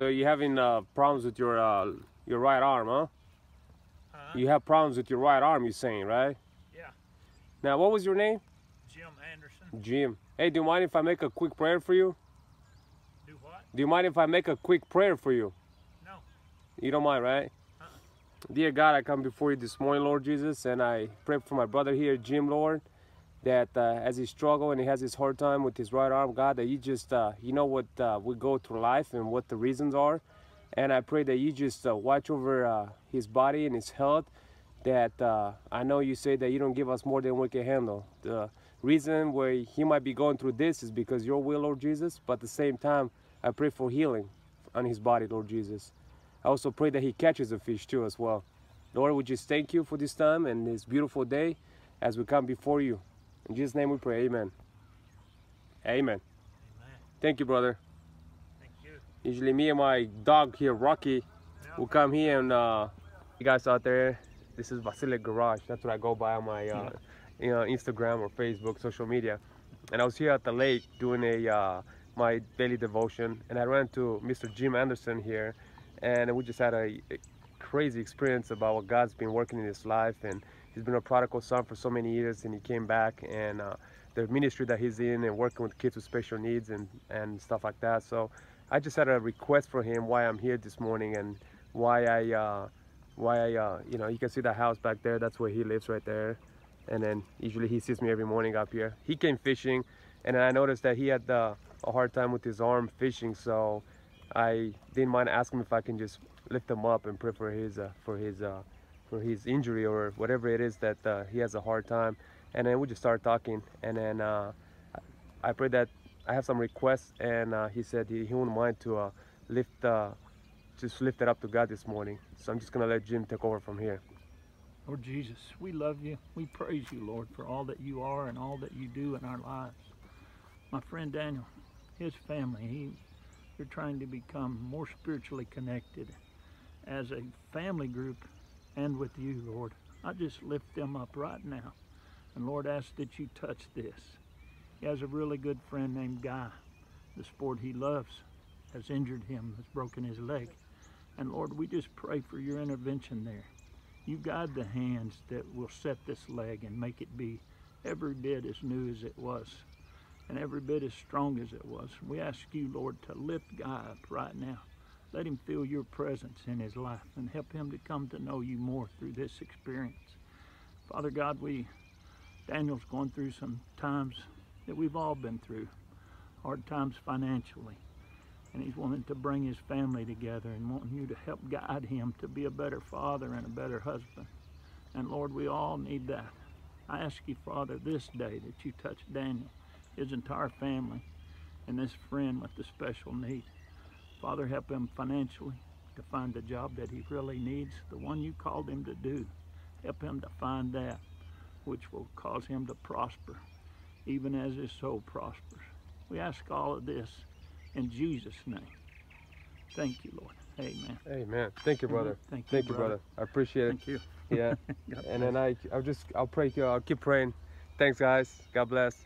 So you're having problems with your right arm, huh? You have problems with your right arm, you're saying, right? Yeah. Now, what was your name? Jim Anderson. Jim. Hey, do you mind if I make a quick prayer for you? Do what? Do you mind if I make a quick prayer for you? No. You don't mind, right? Dear God, I come before you this morning, Lord Jesus, and I pray for my brother here, Jim, Lord, that as he struggles and he has his hard time with his right arm, God, that you just, you know what we go through life and what the reasons are. And I pray that you just watch over his body and his health, that I know you say that you don't give us more than we can handle. The reason why he might be going through this is because your will, Lord Jesus, but at the same time, I pray for healing on his body, Lord Jesus. I also pray that he catches a fish too as well. Lord, we just thank you for this time and this beautiful day as we come before you. In Jesus' name we pray, amen. Amen. Amen. Thank you, brother. Thank you. Usually me and my dog here, Rocky, will come here and you guys out there, this is Vasile Garage. That's what I go by on my Instagram or Facebook, social media. And I was here at the lake doing my daily devotion, and I ran to Mr. Jim Anderson here, and we just had a crazy experience about what God's been working in his life. And he's been a prodigal son for so many years, and he came back, and the ministry that he's in and working with kids with special needs and stuff like that. So I just had a request for him why I'm here this morning, and why I you know, you can see the house back there. That's where he lives right there. And then usually he sees me every morning up here. He came fishing, and then I noticed that he had a hard time with his arm fishing, so I didn't mind asking him if I can just lift him up and pray for his injury or whatever it is that he has a hard time. And then we just started talking, and then I prayed that I have some requests, and he said he wouldn't mind to just lift it up to God this morning. So I'm just gonna let Jim take over from here. Lord Jesus, we love you. We praise you, Lord, for all that you are and all that you do in our lives. My friend Daniel, his family, they're trying to become more spiritually connected as a family group and with you, Lord. I just lift them up right now. And Lord, ask that you touch this. He has a really good friend named Guy. The sport he loves has injured him, has broken his leg. And Lord, we just pray for your intervention there. You guide the hands that will set this leg and make it be every bit as new as it was and every bit as strong as it was. We ask you, Lord, to lift Guy up right now. Let him feel your presence in his life and help him to come to know you more through this experience. Father God, Daniel's going through some times that we've all been through, hard times financially. And he's wanting to bring his family together and wanting you to help guide him to be a better father and a better husband. And Lord, we all need that. I ask you, Father, this day that you touch Daniel, his entire family, and this friend with the special need. Father, help him financially to find the job that he really needs, the one you called him to do. Help him to find that which will cause him to prosper, even as his soul prospers. We ask all of this in Jesus' name. Thank you, Lord. Amen. Amen. Thank you, brother. Thank you, brother. I appreciate it. Thank you. Yeah. And then I'll pray. I'll keep praying. Thanks, guys. God bless.